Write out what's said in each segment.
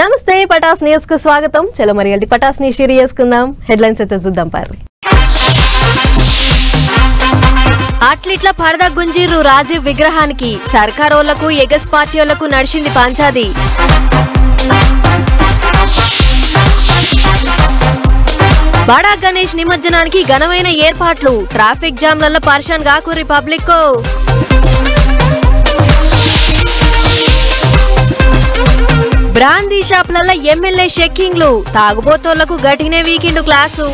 నమస్తే పటాస్ న్యూస్ కు స్వాగతం. చలో మరి పటాస్ ని షేర్ చేసుకుందాం. హెడ్లైన్స్ అయితే చూద్దాం పార్రి. అట్లిట్ల పరద గుంజీరు రాజీవ్ విగ్రహానికి సర్కారోళ్లకు ఎగస్ పార్టీలకు నడిచింది పంచాది. బడా గణేష్ నిమజ్జనానికి ఘనమైన ఏర్పాట్లు. ట్రాఫిక్ జామ్లలో పర్షాన్ గాకురి పబ్లిక్. బ్రాందీ షాపులలో ఎమ్మెల్యే చెక్కింగ్లు. తాగుబోతోళ్లకు గట్టినే వీకెండ్ క్లాసు.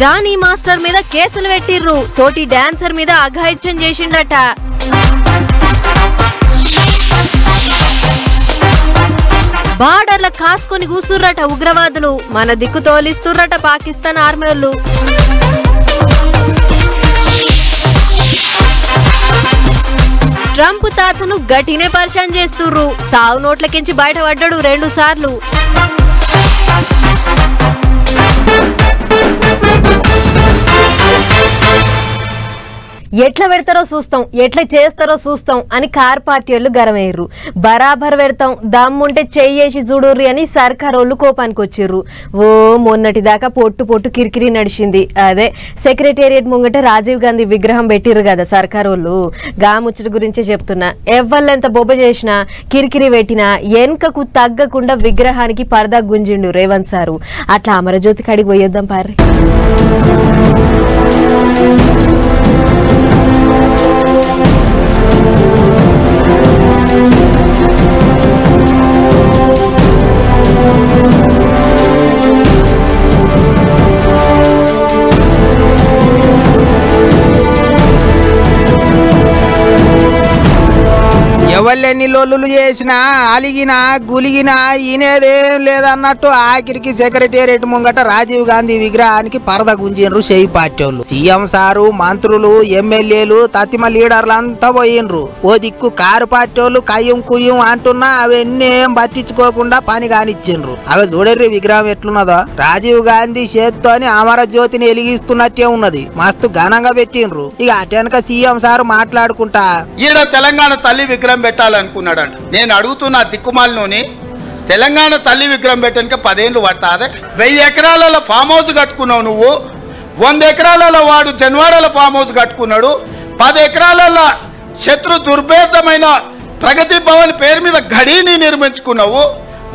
జానీ మాస్టర్ మీద కేసులు పెట్టిర్రు. తోటి డాన్సర్ మీద అఘాయిత్యం చేసిండట. బార్డర్ల కాసుకొని కూసుర్రట ఉగ్రవాదులు. మన దిక్కు తోలిస్తుర్రట పాకిస్తాన్ ఆర్మీలు. ట్రంప్ తాతను గట్టినే పరిశాన్ చేస్తుర్రు. సావు నోట్లకించి బయటపడ్డాడు 2 సార్లు. ఎట్లా పెడతారో చూస్తాం, ఎట్లా చేస్తారో చూస్తాం అని కార్ పార్టీ వాళ్ళు గరమయ్యారు. బరాబర్ పెడతాం, దమ్ముంటే చెయ్యేసి చూడుర్రి అని సర్కార్ వాళ్ళు కోపానికి వచ్చిర్రు. ఓ మొన్నటి దాకా పొట్టు కిరికిరి నడిచింది. అదే సెక్రటేరియట్ ముంగట రాజీవ్ గాంధీ విగ్రహం పెట్టిర్రు కదా సర్కార్ వాళ్ళు. గా ముచ్చట గురించే చెప్తున్నా. ఎవ్వళ్ళెంత బొబ్బ చేసినా కిరికిరి పెట్టినా వెనుకకు తగ్గకుండా విగ్రహానికి పరదా గుంజిండు రేవంత్ సారు. అట్లా అమరజ్యోతి కాడికి పోయేద్దాం పార్రి. ఎవళ్ళెన్ని లొల్లులు చేసినా అలిగినా గులిగినా ఈనేదేం లేదన్నట్టు ఆఖరికి సెక్రటేరియట్ ముంగట రాజీవ్ గాంధీ విగ్రహానికి పరద గుంజిండ్రు చేయి పార్టీ వాళ్ళు. సీఎం సారు, మంత్రులు, ఎమ్మెల్యేలు, తతిమ లీడర్లు అంతా పోయిండ్రు. ఓ దిక్కు కారు పార్టీ వాళ్ళు కయ్యం కుయ్యం అంటున్నా అవన్నీ ఏం పట్టించుకోకుండా పని కానిచ్చిండ్రు. అవి చూడర్రి విగ్రహం ఎట్లున్నదో. రాజీవ్ గాంధీ చేత్తోని అమరజ్యోతిని వెలిగిస్తున్నట్టే ఉన్నది. మస్తు ఘనంగా పెట్టిండ్రు. ఇక అటెనక సీఎం సారు మాట్లాడుకుంటా ఈడ తెలంగాణ తల్లి విగ్రహం పెట్టాలనుకున్నాడంట. నేను అడుగుతున్నా దిక్కుమాలినోని, తెలంగాణ తల్లి విగ్రహం పెట్టడానికి 10 ఏళ్ళు పడతాదే? 1000 ఎకరాలలో ఫామ్ హౌస్ కట్టుకున్నావు నువ్వు. 100 ఎకరాలలో వాడు జన్వాడల ఫామ్ హౌస్ కట్టుకున్నాడు. 10 ఎకరాలలో శత్రు దుర్భేదమైన ప్రగతి భవన్ పేరు మీద గడిని నిర్మించుకున్నావు.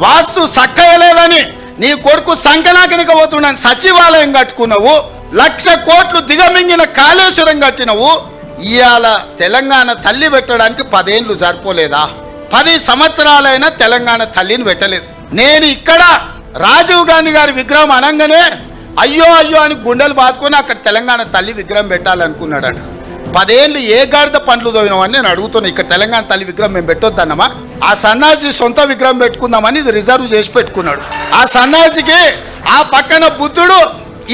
వాస్తు సక్కయలేదని నీ కొడుకు సంకనాకనిక పోతున్నాను సచివాలయం కట్టుకున్నావు. 1,00,000 కోట్లు దిగమింగిన కాళేశ్వరం కట్టినవు. ఇవాళ తెలంగాణ తల్లి పెట్టడానికి 10 ఏళ్ళు సరిపోలేదా? 10 సంవత్సరాలైనా తెలంగాణ తల్లిని పెట్టలేదు. నేను ఇక్కడ రాజీవ్ గాంధీ గారి విగ్రహం అనగానే అయ్యో అయ్యో అని గుండెలు బాదుకొని అక్కడ తెలంగాణ తల్లి విగ్రహం పెట్టాలనుకున్నాడట. 10 ఏళ్ళు ఏ గాడిద పండ్లు తోవినామని నేను అడుగుతున్నా. ఇక్కడ తెలంగాణ తల్లి విగ్రహం మేము పెట్టొద్దన్నమా? ఆ సన్నాసి సొంత విగ్రహం పెట్టుకుందామని ఇది రిజర్వ్ చేసి పెట్టుకున్నాడు. ఆ సన్నాసికి ఆ పక్కన బుద్ధుడు,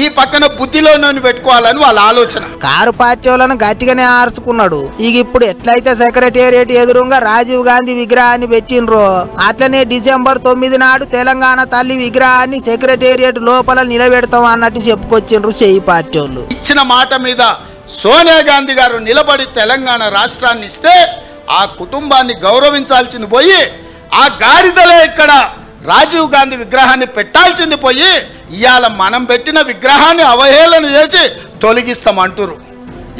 ఈ పక్కన బుద్ధిలోనే పెట్టుకోవాలని వాళ్ళ ఆలోచన. కారు పార్టీ వాళ్ళను గట్టిగానే ఆర్చుకున్నాడు. ఇక ఇప్పుడు ఎట్లయితే సెక్రటేరియట్ ఎదురుగా రాజీవ్ గాంధీ విగ్రహాన్ని పెట్టిండ్రో అట్లనే డిసెంబర్ 9 నాడు తెలంగాణ తల్లి విగ్రహాన్ని సెక్రటేరియట్ లోపల నిలబెడతాం అన్నట్టు చెప్పుకొచ్చిండ్రు చేయి పార్టీ వాళ్ళు. ఇచ్చిన మాట మీద సోనియా గాంధీ గారు నిలబడి తెలంగాణ రాష్ట్రాన్ని ఇస్తే ఆ కుటుంబాన్ని గౌరవించాల్సింది పోయి ఆ గాడిదలే ఇక్కడ రాజీవ్ గాంధీ విగ్రహాన్ని పెట్టాల్సింది పోయి ఇవాళ మనం పెట్టిన విగ్రహాన్ని అవహేళన చేసి తొలగిస్తామంటారు.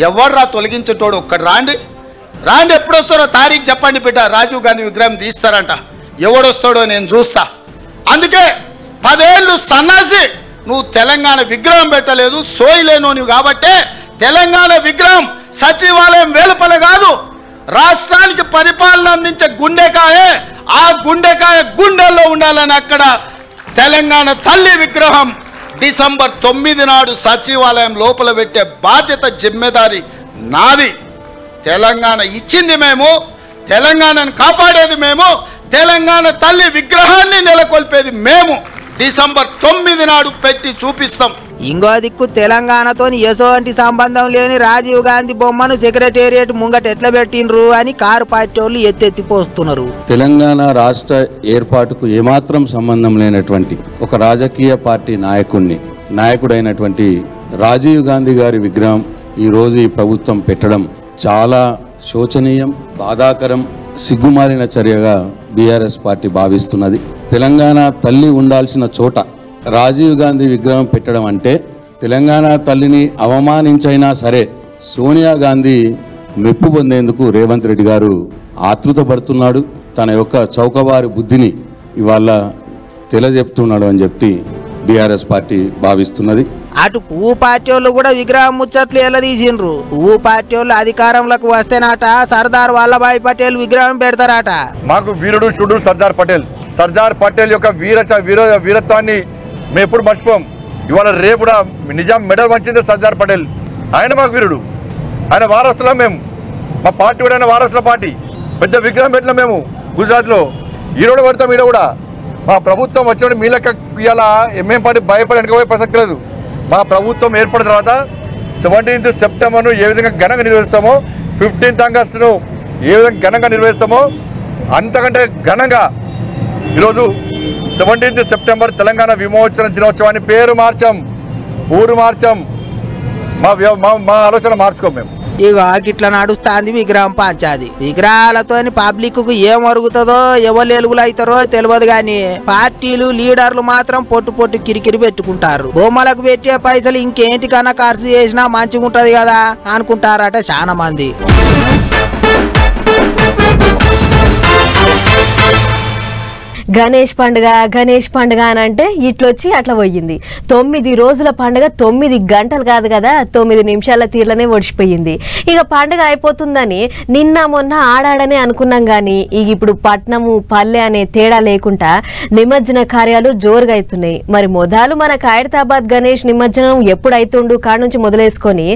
ఎవర్రా తొలగించేటోడు? ఒక్కడు రాండి, ఎప్పుడు వస్తారో తారీఖు చెప్పండి బిడ్డ. రాజీవ్ గాంధీ విగ్రహం తీస్తారంట. ఎవడొస్తాడో నేను చూస్తా. అందుకే 10 ఏళ్ళు సన్నాసి నువ్వు తెలంగాణ విగ్రహం పెట్టలేదు, సోయిలేను నువ్వు. కాబట్టే తెలంగాణ విగ్రహం సచివాలయం వెలుపల కాదు, రాష్ట్రానికి పరిపాలన అందించే గుండెకాయే. ఆ గుండెకాయ గుండెల్లో ఉండాలని అక్కడ తెలంగాణ తల్లి విగ్రహం డిసెంబర్ 9 నాడు సచివాలయం లోపల పెట్టే బాధ్యత జిమ్మెదారి నాది. తెలంగాణ ఇచ్చింది మేము, తెలంగాణను కాపాడేది మేము, తెలంగాణ తల్లి విగ్రహాన్ని నెలకొల్పేది మేము. డిసెంబర్ 9 నాడు పెట్టి చూపిస్తాం. ఇంకో దిక్కు తెలంగాణతో ఎసోంటి సంబంధం లేని రాజీవ్ గాంధీ బొమ్మను సెక్రటేరియట్ ముంగట ఎట్లా పెట్టిండ్రు అని కారు పార్టీ వాళ్ళు ఎత్తెత్తిపోస్తున్నారు. తెలంగాణ రాష్ట్ర ఏర్పాటుకు ఏమాత్రం సంబంధం లేనటువంటి ఒక రాజకీయ పార్టీ నాయకుడైనటువంటి రాజీవ్ గాంధీ గారి విగ్రహం ఈ రోజు ఈ ప్రభుత్వం పెట్టడం చాలా శోచనీయం. బాధాకరం, సిగ్గుమాలిన చర్యగా బీఆర్ఎస్ పార్టీ భావిస్తున్నది. తెలంగాణ తల్లి ఉండాల్సిన చోట రాజీవ్ గాంధీ విగ్రహం పెట్టడం అంటే తెలంగాణ తల్లిని అవమానించైనా సరే సోనియా గాంధీ మెప్పు పొందేందుకు రేవంత్ రెడ్డి గారు ఆతృతపడుతున్నాడు. తన యొక్క చౌకబారి బుద్ధిని ఇవాళ తెలియజెప్తున్నాడు అని చెప్పి బీఆర్ఎస్ పార్టీ భావిస్తున్నది. అటు పువ్వు పార్టీ వాళ్ళు కూడా విగ్రహం ముచ్చట్లు ఎలా తీసిండ్రు. పువ్వు పార్టీ వాళ్ళు అధికారంలోకి వస్తేనట సర్దార్ వల్లభాయ్ పటేల్ విగ్రహం పెడతారట. మాకు వీరుడు చూడు సర్దార్ పటేల్ యొక్క వీరత్వాన్ని మేము ఎప్పుడు మర్చిపోం. ఇవాళ రేపు కూడా నిజాం మెడల్ వంచింది సర్దార్ పటేల్. ఆయన మాకు వీరుడు, ఆయన వారసులం. మేము మా పార్టీ కూడా ఆయన వారసుల పార్టీ. పెద్ద విగ్రహం పెట్టినాం మేము గుజరాత్లో. ఈరోజు పడతాం. ఈడ కూడా మా ప్రభుత్వం వచ్చినప్పుడు మీ లెక్క ఇవాళ ఎంఎం పార్టీ భయపడి వెనకపోయే ప్రసక్తి లేదు. మా ప్రభుత్వం ఏర్పడిన తర్వాత 17th సెప్టెంబర్ను ఏ విధంగా ఘనంగా నిర్వహిస్తామో, 15th ఆగస్టును ఏ విధంగా ఘనంగా నిర్వహిస్తామో అంతకంటే ఘనంగా ఈరోజు 17th సెప్టెంబర్ తెలంగాణ విమోచన దినోత్సవాన్ని పేరు మార్చాం, ఊరు మార్చాం. మా ఆలోచన మార్చుకోం మేము. ఇక గిట్లా నడుస్తాంది విగ్రహం పంచాది. విగ్రహాలతో పబ్లిక్ కు ఏం అరుగుతుందో ఎవరు ఎలుగులు అవుతారో తెలియదు గాని పార్టీలు లీడర్లు మాత్రం పొట్టు కిరికిరి పెట్టుకుంటారు. బొమ్మలకు పెట్టే పైసలు ఇంకేంటికన్నా ఖర్చు చేసినా మంచిగా ఉంటది కదా అనుకుంటారట చాలా మంది. గణేష్ పండుగ అని అంటే ఇట్లొచ్చి అట్లా పోయింది. 9 రోజుల పండుగ 9 గంటలు కాదు కదా, 9 నిమిషాల తీర్లనే ఒడిచిపోయింది. ఇక పండుగ అయిపోతుందని నిన్న మొన్న ఆడాడనే అనుకున్నాం గానీ ఇక ఇప్పుడు పట్నము పల్లె అనే తేడా లేకుండా నిమజ్జన కార్యాలు జోరుగా అవుతున్నాయి. మరి మొదలు మన ఖైరతాబాద్ గణేష్ నిమజ్జనం ఎప్పుడు అవుతుండు కాడ నుంచి మొదలేసుకొని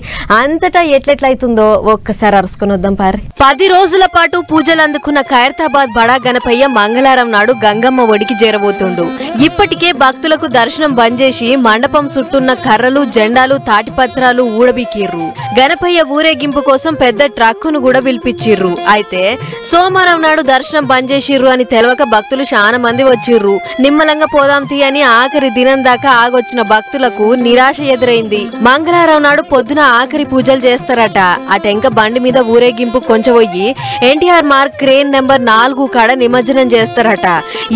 అంతటా ఎట్లెట్లయితుందో ఒక్కసారి అరుసుకొని వద్దాం పారి. 10 రోజుల పాటు పూజలు అందుకున్న ఖైరతాబాద్ బడా గణపయ్య మంగళవారం నాడు గంగమ్మ ఒడికి చేరబోతుండు. ఇప్పటికే భక్తులకు దర్శనం బంద్ చేసి మండపం చుట్టూన్న కర్రలు, జెండాలు, తాటిపత్రాలు ఊడబికిర్రు. గణపయ్య ఊరేగింపు కోసం పెద్ద ట్రక్కును కూడా పిలిపించిర్రు. అయితే సోమవారం నాడు దర్శనం బంద్ చేసిర్రు అని తెలవక భక్తులు చాలా మంది వచ్చిర్రు. నిమ్మలంగా పోదాం తీ అని ఆఖరి దినం దాకా ఆగొచ్చిన భక్తులకు నిరాశ ఎదురైంది. మంగళవారం నాడు పొద్దున ఆఖరి పూజలు చేస్తారట. ఆ టెంక బండి మీద ఊరేగింపు కొంచెం పోయి ఎన్టీఆర్ మార్గ్ క్రేన్ నెంబర్ 4 కాడ నిమజ్జనం చేస్తారట.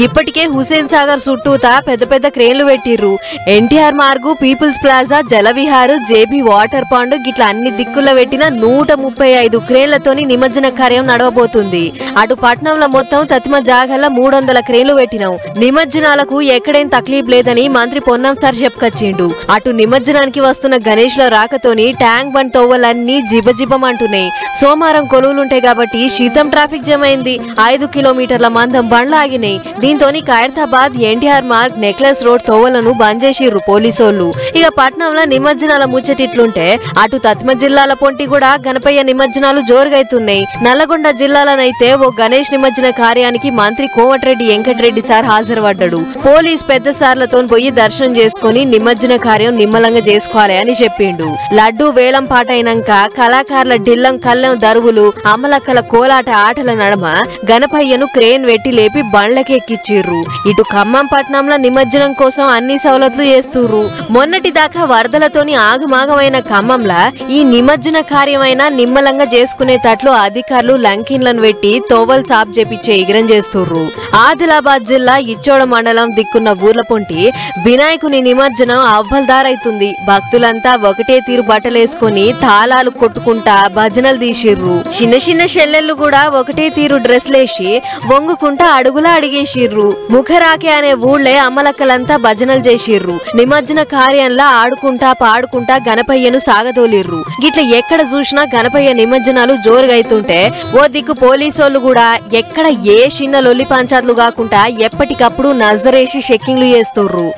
ఇప్పటికే హుసేన్ సాగర్ చుట్టూతా పెద్ద పెద్ద క్రేన్లు పెట్టిర్రు. NTR Marg, peoples plaza, Jalavihar, JB water pond గిట్లా అన్ని దిక్కుల్లో పెట్టిన 135 క్రేన్లతోని నిమజ్జన కార్యం నడవబోతుంది. అటు పట్నంలో మొత్తం తతిమ జాగల్ల 300 క్రేన్లు పెట్టినాం. నిమజ్జనాలకు ఎక్కడేం తక్లీఫ్ లేదని మంత్రి పొన్నం సార్ చెప్పుకొచ్చిండు. అటు నిమజ్జనానికి వస్తున్న గణేష్ల రాకతోని ట్యాంక్ బండ్ తోవలన్నీ జిబజిబమంటున్నాయి. సోమవారం కొలువులుంటాయి కాబట్టి శీతం ట్రాఫిక్ జామ్ అయింది. 5 కిలోమీటర్ల మందం బండ్లు ఆగినాయి. దీంతోని ఖైరతాబాద్, ఎన్టీఆర్ మార్గ్, నెక్లెస్ రోడ్ తోవలను బంద్ చేసిర్రు పోలీసోళ్లు. ఇక పట్నంలో నిమజ్జనాల ముచ్చటిట్లుంటే అటు తత్మ జిల్లాల పొంటి కూడా గణపయ్య నిమజ్జనాలు జోరుగైతున్నాయి. నల్లగొండ జిల్లాలనైతే ఓ గణేష్ నిమజ్జన కార్యానికి మంత్రి కోమటిరెడ్డి వెంకటరెడ్డి సార్ హాజరుపడ్డాడు. పోలీస్ పెద్ద సార్లతో పోయి దర్శనం చేసుకుని నిమజ్జన కార్యం నిమ్మలంగా చేసుకోవాలి అని చెప్పిండు. లడ్డు వేలం పాట అయినాక కళాకారుల ఢిల్లం కళ్ళం దరువులు, అమలక్కల కోలాట ఆటల నడమ గణపయ్యను క్రేన్ వెట్టి లేపి బండ్లకెక్కిచ్చిర్రు. ఇటు ఖమ్మం పట్నంలో నిమజ్జనం కోసం అన్ని సౌలతులు చేస్తుర్రు. మొన్నటి దాకా వరదలతోని ఆగమాగమైన ఖమ్మంలా ఈ నిమజ్జన కార్యమైనా నిమ్మలంగా చేసుకునేటట్లు అధికారులు లంకిన్లను పెట్టి తోవల్ సాప్ చేపిచ్చే ఎగిరం చేస్తుర్రు. ఆదిలాబాద్ జిల్లా ఇచ్చోడ మండలం దిక్కున్న ఊర్ల పొంటి వినాయకుని నిమజ్జనం అవ్వల్దారైతుంది. భక్తులంతా ఒకటే తీరు బట్టలేసుకుని తాళాలు కొట్టుకుంటా భజనలు తీసిర్రు. చిన్న చిన్న చెల్లెళ్ళు కూడా ఒకటే తీరు డ్రెస్లేసి వంగుకుంటా అడుగులా అడిగేసిర్రు. ముఖరాకే అనే ఊళ్ళే అమ్మలక్కలంతా భజనలు చేసిర్రు. నిమజ్జన కార్యంలా ఆడుకుంటా పాడుకుంటా గణపయ్యను సాగదోలిర్రు. గిట్ల ఎక్కడ చూసినా గణపయ్య నిమజ్జనాలు జోరుగైతుంటే ఓ దిక్కు పోలీసోళ్లు కూడా ఎక్కడ ఏ చిన్న లొల్లి పంచాయతీలు కాకుండా ఎప్పటికప్పుడు నజరేసి చెక్కింగ్లు చేస్తుర్రు.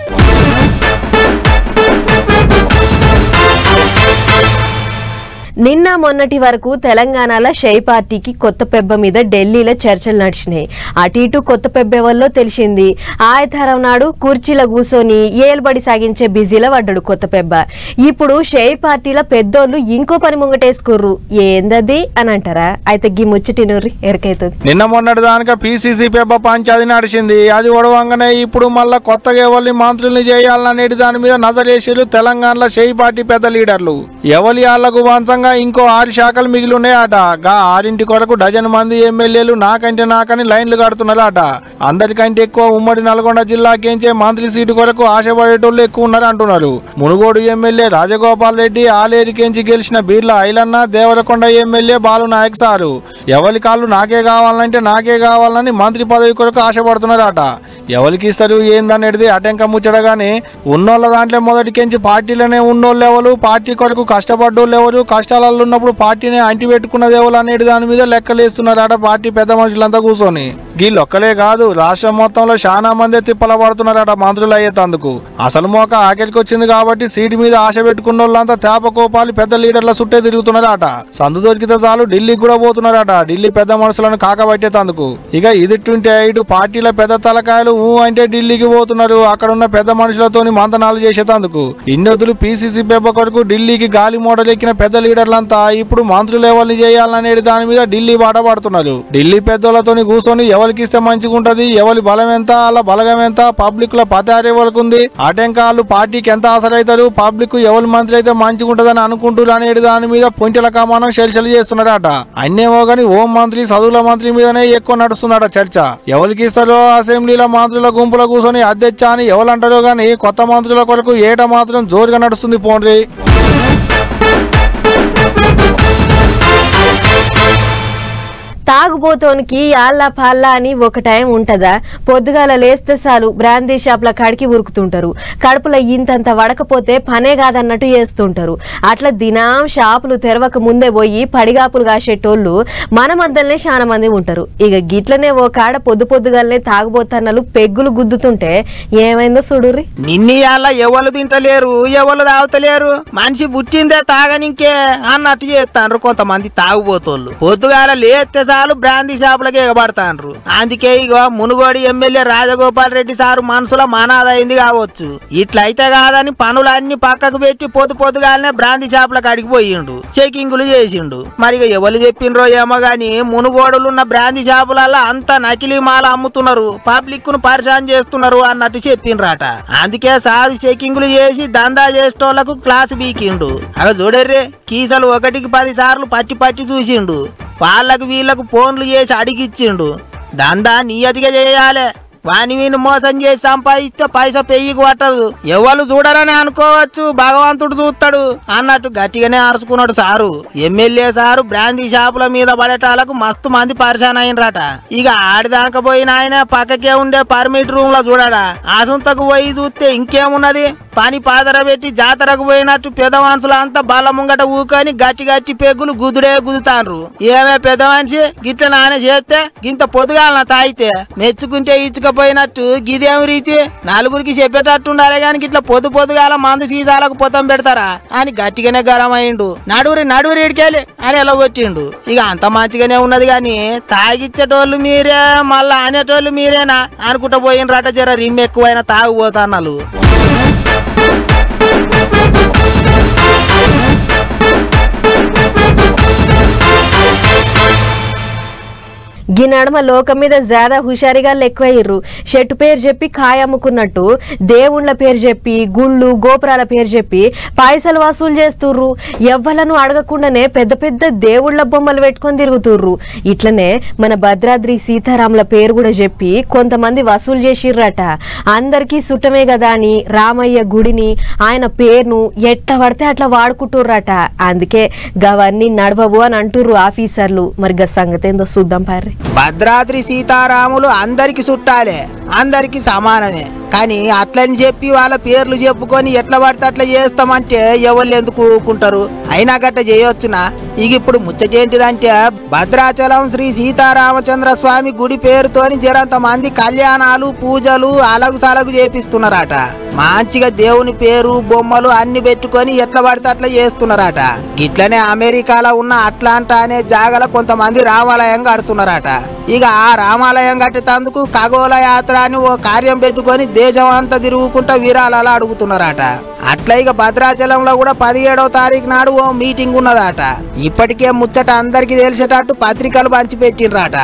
నిన్న మొన్నటి వరకు తెలంగాణలో షై పార్టీకి కొత్త పెబ్బ మీద ఢిల్లీలో చర్చలు నడిచినాయి. అటు ఇటు కొత్త పెబ్బ వల్ల తెలిసింది. ఆయతారం నాడు కుర్చీలో కూర్చొని ఏలుబడి సాగించే బిజీలో పడ్డాడు కొత్త పెబ్బ. ఇప్పుడు షై పార్టీలో పెద్దోళ్ళు ఇంకో పని ముంగటేసుకుర్రు. ఏందది అని అంటారా? అయితే గీ ముచ్చటినూరి ఎరకైతుంది. నిన్న మొన్నటి దానిక పిసిసి పెబ్బ పంచాది నడిచింది. అది ఒడవంగానే ఇప్పుడు మళ్ళా కొత్తగా ఎవరిని మంత్రుల్ని చేయాలనేటి దాని మీద నజరేసిరు తెలంగాణలో షై పార్టీ పెద్ద లీడర్లు. ఎవరి ఆళ్లకు వంచంగా దేశవ్యాప్తంగా ఇంకో 6 శాఖలు మిగిలి ఉన్నాయట. గా 6 కొరకు డజన్ మంది ఎమ్మెల్యేలు నాకని లైన్లు కడుతున్నారట. అందరికంటే ఎక్కువ ఉమ్మడి నల్గొండ జిల్లాకేంచే మంత్రి సీటు కొరకు ఆశపడేటోళ్ళు ఎక్కువ ఉన్నారు అంటున్నారు. మునుగోడు ఎమ్మెల్యే రాజగోపాల్ రెడ్డి, ఆలేరికేంచి గెలిచిన బీర్ల ఐలన్న, దేవరకొండ ఎమ్మెల్యే బాలు నాయక్ సారు ఎవరి కాళ్ళు నాకే కావాలని మంత్రి పదవి కొరకు ఆశపడుతున్నారట. ఎవరికి ఇస్తారు ఏందనేది అటెంక ముచ్చడగానే ఉన్నోళ్ళ దాంట్లో మొదటికెంచి పార్టీలోనే ఉన్నోళ్ళు ఎవరు, పార్టీ కొరకు కష్టపడ్డోళ్ళు ఎవరు, కష్టాలలో ఉన్నప్పుడు పార్టీని అంటి పెట్టుకున్నది ఎవరు అనేది దాని మీద లెక్కలేస్తున్నారట పార్టీ పెద్ద మనుషులంతా కూర్చొని. వీళ్ళొక్కలే కాదు, రాష్ట్రం మొత్తంలో చాలా మంది తిప్పల పడుతున్నారట మంత్రులు అయ్యేందుకు. అసలు మోక ఆఖరికి వచ్చింది కాబట్టి సీటు మీద ఆశ పెట్టుకున్న వాళ్ళంతా తేపకోపాలి పెద్ద లీడర్ల చుట్టే తిరుగుతున్నారట. సందు దొరికితే చాలు ఢిల్లీకి కూడా పోతున్నారట, ఢిల్లీ పెద్ద మనుషులను కాకబట్టేందుకు. ఇక ఇదిట్టుంటే ఇటు పార్టీల పెద్ద తలకాయలు అంటే ఢిల్లీకి పోతున్నారు, అక్కడ ఉన్న పెద్ద మనుషులతోని మంతనాలు చేసేందుకు. ఇన్నొద్దులు పీసీసీ పెబ్బ కొరకు ఢిల్లీకి గాలి మోడల్ ఎక్కిన పెద్ద లీడర్లంతా ఇప్పుడు మంత్రులు ఎవరిని చేయాలనేది దాని మీద ఢిల్లీ బాట పడుతున్నారు. ఢిల్లీ పెద్దోళ్ళతోని కూర్చొని ఎవరికి ఇస్తే మంచిగా ఉంటది, ఎవరి బలం ఎంత, అలా బలగం ఎంత, పబ్లిక్ లో పతారు ఎవరికి ఉంది, ఆటంకాలు పార్టీకి ఎంత ఆసరైతారు, పబ్లిక్ ఎవరి మంత్రి అయితే మంచిగా ఉంటదని అనుకుంటారు అనేది దాని మీద పొంటెల కమానం చర్చలు చేస్తున్నారట. అన్నేమో గాని హోం మంత్రి, చదువుల మంత్రి మీదనే ఎక్కువ నడుస్తున్నారట చర్చ. ఎవరికి ఇస్తారో అసెంబ్లీలో మంత్రుల గుంపులో కూర్చొని అధ్యక్ష అని ఎవరంటారో గాని కొత్త మంత్రుల కొరకు ఏట మాత్రం జోరుగా నడుస్తుంది పోండ్రి. తాగుబోతోనికి ఆల్లా పాల్లా అని ఒక టైం ఉంటదా? పొద్దుగాల లేస్తే చాలు బ్రాందీ షాప్ల కాడికి ఉరుకుతుంటారు. కడుపులో ఇంతంత వడకపోతే పనే కాదన్నట్టు చేస్తుంటారు. అట్లా దినం షాపులు తెరవక ముందే పోయి పడిగాపులు కాసేటోళ్ళు మన మధ్యలోనే చాలా మంది ఉంటారు. ఇక గిట్లనే ఓ కాడ పొద్దుగాలనే తాగుబోతన్నలు పెగ్గులు గుద్దుతుంటే ఏమైందో చూడుర్రి. నిన్నీయాల ఎవరు తింటలేరు, ఎవరు తాగుతలేరు, మనిషి పుట్టిందే తాగనికే అన్నట్టు చేస్తాండ్రు కొంతమంది తాగుబోతోళ్ళు. పొద్దుగాల లేస్తే చాలు బ్రాందీ షాపులకి ఎగబడతాండ్రు. అందుకే ఇక మునుగోడు ఎమ్మెల్యే రాజగోపాల్ రెడ్డి సారు మనసులో మానాదైంది కావచ్చు. ఇట్లయితే కాదని పనులన్నీ పక్కకు పెట్టి పొద్దుగాలనే బ్రాందీ షాపులకు అడిగిపోయిండు, చెకింగులు చేసిండు. మరి ఇక ఎవరు చెప్పిండ్రో ఏమో గాని మునుగోడులున్న బ్రాందీ షాపులలో అంతా నకిలీ మాల అమ్ముతున్నారు, పబ్లిక్ ను పరిశాన్ చేస్తున్నారు అన్నట్టు చెప్పిండ్రట. అందుకే సారు చెకింగులు చేసి దందా చేసేటోళ్లకు క్లాస్ బీకిండు. అలా చూడర్రే, కీసలు 1కి 10 సార్లు పట్టి చూసిండు. వాళ్ళకు వీళ్ళకు ఫోన్లు చేసి అడిగిచ్చిండు. దందా నియతిగా చేయాలి, వాని వీని మోసం చేసి సంపాదిస్తే పైసా పెయ్యికి పట్టదు. ఎవరు చూడరని అనుకోవచ్చు, భగవంతుడు చూస్తాడు అన్నట్టు గట్టిగానే అరుచుకున్నాడు సారు. ఎమ్మెల్యే సారు బ్రాందీ షాపుల మీద పడేటాలకు మస్తు మంది పరిశాన్ అయినరట. ఇక ఆడిదాక పోయిన ఆయన పక్కకే ఉండే పర్మిట్ రూమ్ లో చూడడా, ఆసంతకు పోయి చూస్తే ఇంకేమున్నది, పని పాదర పెట్టి జాతరకు పోయినట్టు పెద్ద మనుషులు అంతా బల్ల ముంగట ఊకొని గట్టి పెగ్గులు గుద్దుతాండ్రు. ఏమే పెద్ద మనిషి గిట్ల నానే చేస్తే గింత పొద్దుగాలన తాగితే మెచ్చుకుంటే ఇచ్చుకపోయినట్టు గిదేం రీతి, నలుగురికి చెప్పేటట్టు ఉండాలి గాని గిట్ల పొద్దుగాల మందు సీసాలకు పొతం పెడతారా అని గట్టిగానే గరం అయిండు. నడువురి ఇడికెళ్ళి అని ఎలా కొట్టిండు. ఇక అంత మంచిగానే ఉన్నది గాని తాగిచ్చేటోళ్ళు మీరే మళ్ళా అనేటోళ్ళు మీరేనా అనుకుంటా పోయినరట. జర రిమ్ ఎక్కువైనా తాగుపోతాన్నాలు. ఈ నడమ లోకం మీద జాదా హుషారిగా ఎక్కువయ్యారు. షెట్టు పేరు చెప్పి కాయ అమ్ముకున్నట్టు దేవుళ్ళ పేరు చెప్పి గుళ్ళు గోపురాల పేరు చెప్పి పైసలు వసూలు చేస్తుర్రు. ఎవ్వలను అడగకుండానే పెద్ద దేవుళ్ళ బొమ్మలు పెట్టుకొని తిరుగుతుర్రు. ఇట్లనే మన భద్రాద్రి సీతారాముల పేరు కూడా చెప్పి కొంతమంది వసూలు చేసిర్రట. అందరికీ సుట్టమే కదా అని రామయ్య గుడిని ఆయన పేరును ఎట్లా పడితే అట్లా వాడుకుంటుర్రట. అందుకే గవన్నీ నడవవు అని అంటుర్రు ఆఫీసర్లు. మరి గా సంగతి ఏందో చూద్దాం పార్రి. భద్రాద్రి సీతారాములు అందరికి చుట్టాలే, అందరికి సమానమే. కానీ అట్లని చెప్పి వాళ్ళ పేర్లు చెప్పుకొని ఎట్లా పడితే అట్లా చేస్తామంటే ఎవరు ఎందుకు ఊరుకుంటారు? అయినా గట్ట చేయొచ్చునా? ఇక ఇప్పుడు ముచ్చటేంటిదంటే భద్రాచలం శ్రీ సీతారామచంద్ర స్వామి గుడి పేరుతోని జరంత మంది కళ్యాణాలు పూజలు అలగు చేపిస్తున్నారట. మంచిగా దేవుని పేరు బొమ్మలు అన్ని పెట్టుకొని ఎట్లా పడితే అట్లా చేస్తున్నారట. గిట్లనే అమెరికాలో ఉన్న అట్లాంటా అనే జాగల కొంతమంది రామాలయం కడుతున్నారట. ఇక ఆ రామాలయం కట్టేందుకు ఖగోళ యాత్ర అని ఓ కార్యం పెట్టుకొని దేశం అంతా తిరుగుకుంటా విరాళాలు అడుగుతున్నారట. అట్లా ఇక భద్రాచలంలో కూడా 17వ తారీఖు నాడు ఓ మీటింగ్ ఉన్నదట. ఇప్పటికే ముచ్చట అందరికి తెలిసేటట్టు పత్రికలు పంచి పెట్టినరాట.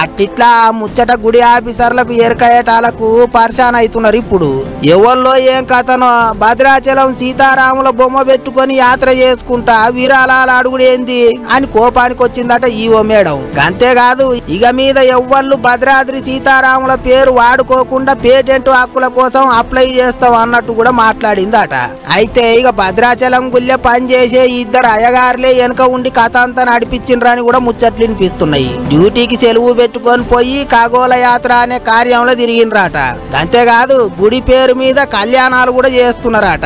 అట్టిట్లా ముచ్చట గుడి ఆఫీసర్లకు ఎరకయ్యేటాలకు పరిశాన్ అవుతున్నారు. ఇప్పుడు ఎవరిలో ఏం కథనో భద్రాచలం సీతారాముల బొమ్మ పెట్టుకొని యాత్ర చేసుకుంటా విరాళాలు అడుగుడేంది అని కోపానికి వచ్చిందట ఈవో మేడం. అంతేకాదు ఇక మీద ఎవ్వళ్ళు భద్రాద్రి సీతారాముల పేరు వాడుకోకుండా పేటెంట్ హక్కుల కోసం అప్లై చేస్తాం అన్నట్టు కూడా మాట్లాడిందట. అయితే ఇక భద్రాచలం గుళ్ళె పనిచేసే ఇద్దరు అయ్యగారులే వెనుక ఉండి కథ అంతా నడిపించిండ్రని కూడా ముచ్చట్లు వినిపిస్తున్నాయి. డ్యూటీకి సెలవు పెట్టుకొని పోయి ఖగోళ యాత్ర అనే కార్యంలో తిరిగిండ్రట. అంతేకాదు గుడి పేరు మీద కళ్యాణాలు కూడా చేస్తున్నారట.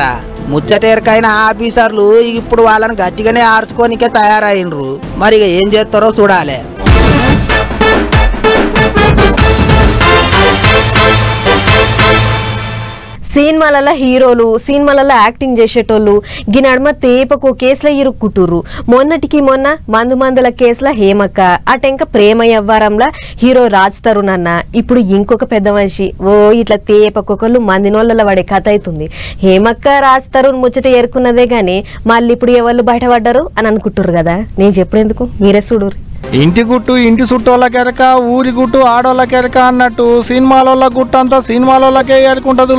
ముచ్చటేరకైన ఆఫీసర్లు ఇప్పుడు వాళ్ళని గట్టిగానే ఆర్చుకోనికే తయారైనరు. మరి ఇక ఏం చేస్తారో చూడాలి. సినిమాలలో హీరోలు సినిమాలలో యాక్టింగ్ చేసేటోళ్ళు గీ నడుమ తేపకు కేసుల ఇరుక్కుంటుర్రు. మొన్నటికి మొన్న మందుల కేసుల హేమక్క, అటెంక ప్రేమ వ్యవహారంలో హీరో రాజ్ తరుణ్ అన్న, ఇప్పుడు ఇంకొక పెద్ద మనిషి ఇట్లా తేపకొకళ్ళు మందినోళ్ళ పడే కథ అవుతుంది. హేమక్క రాజ్ తరుణ్ ముచ్చట ఏరుకున్నదే గాని మళ్ళీ ఇప్పుడు ఎవరు బయటపడ్డారు అని అనుకుంటుర్రు కదా. నేను చెప్పేందుకు మీరే చూడుర్రి. ఇంటి గుట్టు ఇంటి చుట్టోళ్ళ కెరక, ఊరి గుట్టు ఆడోళ్ళ కెరక అన్నట్టు సినిమాలోళ్ళ గుట్టు అంతా సినిమాలోళ్ళకే ఏరుకుంటదు.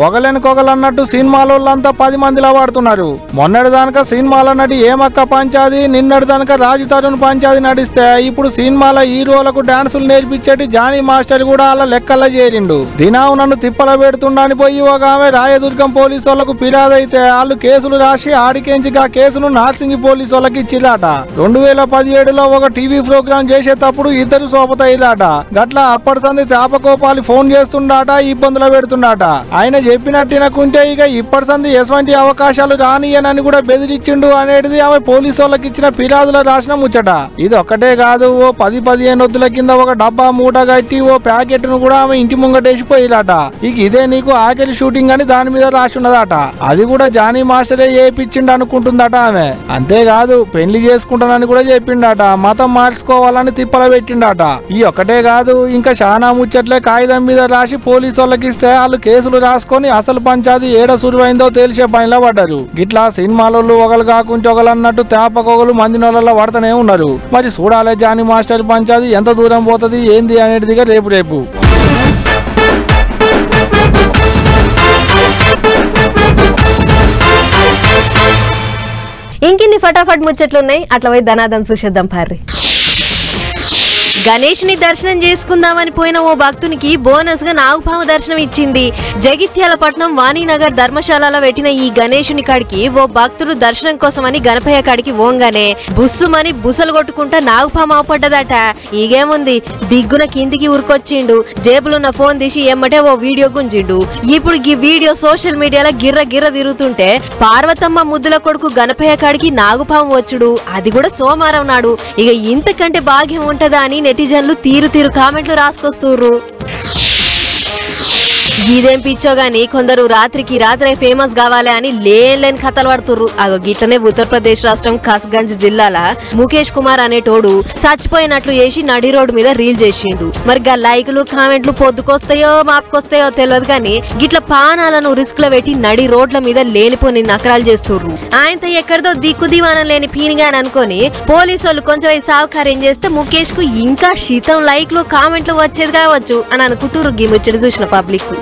ఒకలేనికొకలు అన్నట్టు సినిమాలోళ్ళంతా 10 మందిలా వాడుతున్నారు. మొన్నటి దానిక సినిమాల నటి ఏమక్క పంచాది, నిన్నటి దానిక రాజు తరుణ్ పంచాది నడిస్తే ఇప్పుడు సినిమాల హీరోలకు డాన్సులు నేర్పించేటి జానీ మాస్టర్ కూడా అలా లెక్కల్లో చేరిండు. దినావు నన్ను తిప్పల పెడుతుండని పోయి ఒక ఆమె రాయదుర్గం పోలీసు వాళ్ళకు ఫిర్యాదైతే వాళ్ళు కేసులు రాసి ఆడికేంచి ఆ కేసును నార్సింగి పోలీసు వాళ్ళకి ఇచ్చిరాట. 2017లో ఒక టీవీ ప్రోగ్రామ్ చేసేటప్పుడు ఇద్దరు సోపతయ్యాట. గట్ల అప్పటి సంది తాపకోపాలి ఫోన్ చేస్తుండాట, ఇబ్బందులు పెడుతుండాట. ఆయన చెప్పినట్టుకుంటే ఇక ఇప్పటి సంది ఎటువంటి అవకాశాలు రానియనని కూడా బెదిరించిండు అనేది ఆమె పోలీసు వాళ్ళకి ఇచ్చిన ఫిర్యాదులో రాసిన ముచ్చట. ఇది ఒక్కటే కాదు, ఓ 10-15 వద్దుల కింద ఒక డబ్బా మూట కట్టి ఓ ప్యాకెట్ ను కూడా ఆమె ఇంటి ముంగటేసిపోయిలాట. ఇక ఇదే నీకు ఆఖరి షూటింగ్ అని దాని మీద రాసిన్నదట. అది కూడా జానీ మాస్టరే చేయించిండు అనుకుంటుందట ఆమె. అంతేకాదు పెళ్లి చేసుకుంటానని కూడా చెప్పిండట, మతం మార్చుకోవాలని తిప్పల పెట్టిండట. ఈ ఒక్కటే కాదు, ఇంకా చాలా ముచ్చట్లే కాగితం మీద రాసి పోలీసు వాళ్ళకి ఇస్తే వాళ్ళు కేసులు రాసుకొని అసలు పంచాది ఏడ సురువైందో తెలిసే పనిలో పడ్డారు. గిట్లా సినిమాలలో ఒకరు కాకుంటే ఒకరు అన్నట్టు తేపకొగలు మంది నోళ్ళ పడతానే ఉన్నారు. మరి చూడాలి జానీ మాస్టర్ పంచాది ఎంత దూరం పోతుంది ఏంది అనేటిదిగా రేపు. ఇంకిన్ని ఫటాఫట్ ముచ్చట్లున్నాయి, అట్లా పోయి ధనాదం చూసేద్దాం పార్రి. గణేష్ని దర్శనం చేసుకుందామని పోయిన ఓ భక్తునికి బోనస్ గా నాగుపాము దర్శనం ఇచ్చింది. జగిత్యాల పట్నం వాణినగర్ ధర్మశాలలో పెట్టిన ఈ గణేశుని కాడికి ఓ భక్తుడు దర్శనం కోసమని గణపయ్య కాడికి ఓంగానే బుస్సుమని బుసలు కొట్టుకుంటా నాగుపాము అవపడ్డదట. ఈగేముంది, దిగ్గున కిందికి ఉరికొచ్చిండు, జేబులున్న ఫోన్ తీసి ఎమ్మటే ఓ వీడియో గుంజిండు. ఇప్పుడు ఈ వీడియో సోషల్ మీడియాలో గిర్ర తిరుగుతుంటే పార్వతమ్మ ముద్దుల కొడుకు గణపయ్య కాడికి నాగుపాము వచ్చుడు, అది కూడా సోమవారం నాడు. ఇక ఇంతకంటే భాగ్యం ఉంటదా అని నెటిజన్లు తీరు కామెంట్లు రాసుకొస్తుర్రు. ఇదేం పిచ్చో గాని కొందరు రాత్రికి రాత్రే ఫేమస్ కావాలి అని లేని కథలు పడుతుర్రు. అగో గిట్లనే ఉత్తరప్రదేశ్ రాష్ట్రం కస్గంజ్ జిల్లాల ముఖేష్ కుమార్ అనేటోడు చచ్చిపోయినట్లు చేసి నడి రోడ్డు మీద రీల్ చేసిండు. మరి గా లైకులు కామెంట్లు పొద్దుకొస్తాయో మాపుకొస్తాయో తెలియదు కానీ గిట్ల పానాలను రిస్క్ లో పెట్టి నడి రోడ్ల మీద లేనిపోని నకరాలు చేస్తుర్రు. ఆయనతో ఎక్కడిదో దిక్కు దివానం లేని పీనిగాని అనుకొని పోలీసు వాళ్ళు కొంచెం సహకార్యం చేస్తే ముఖేష్ కు ఇంకా శీతం లైక్లు కామెంట్లు వచ్చేది కావచ్చు అని అనుకుంటుర్రు. గీ ముచ్చట చూసిన పబ్లిక్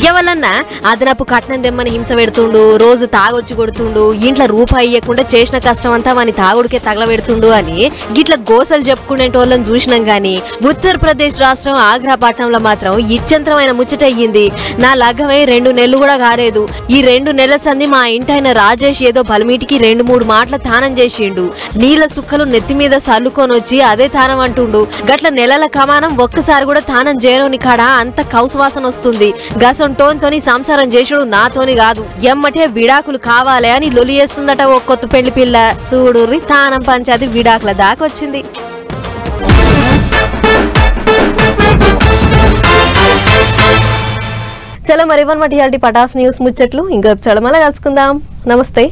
ఎవరన్నా అదనపు కట్నం దెమ్మని హింస పెడుతుండు, రోజు తాగొచ్చి కొడుతుండు, ఇంట్లో రూపాయి ఇయ్యకుండా చేసిన కష్టం అంతా వాని తాగుడికే తగలబెడుతుండు అని గిట్ల గోసలు చెప్పుకునేటోళ్ళని చూసినాం గాని ఉత్తరప్రదేశ్ రాష్ట్రం ఆగ్రా పట్టణంలో మాత్రం ఇచ్చంతరమైన ముచ్చట అయ్యింది. నా లగ్గమై 2 నెలలు కూడా కాలేదు. ఈ 2 నెలల సంది మా ఇంటైన రాజేష్ ఏదో బలమీటికి 2-3 మాటల తానం చేసిండు. నీళ్ళ సుక్కలు నెత్తి మీద సల్లుకొని వచ్చి అదే తానం అంటుండు. గట్ల నెలల కమానం ఒక్కసారి కూడా తానం చేయరోని కాడ అంత కౌసువాసన వస్తుంది. టోన్తోని సంసారం చేసుడు నాతోని కాదు, ఎమ్మటే విడాకులు కావాలి అని లొలి చేస్తుందట ఓ కొత్త పెళ్లి పిల్ల. చూడుర్రి తానం పంచాది విడాకుల దాకొచ్చింది. చలో మరి ఇవ్వనమాట ఇయాల్టి పటాస్ న్యూస్ ముచ్చట్లు. ఇంకో చలో మళ్ళీ కలుసుకుందాం. నమస్తే.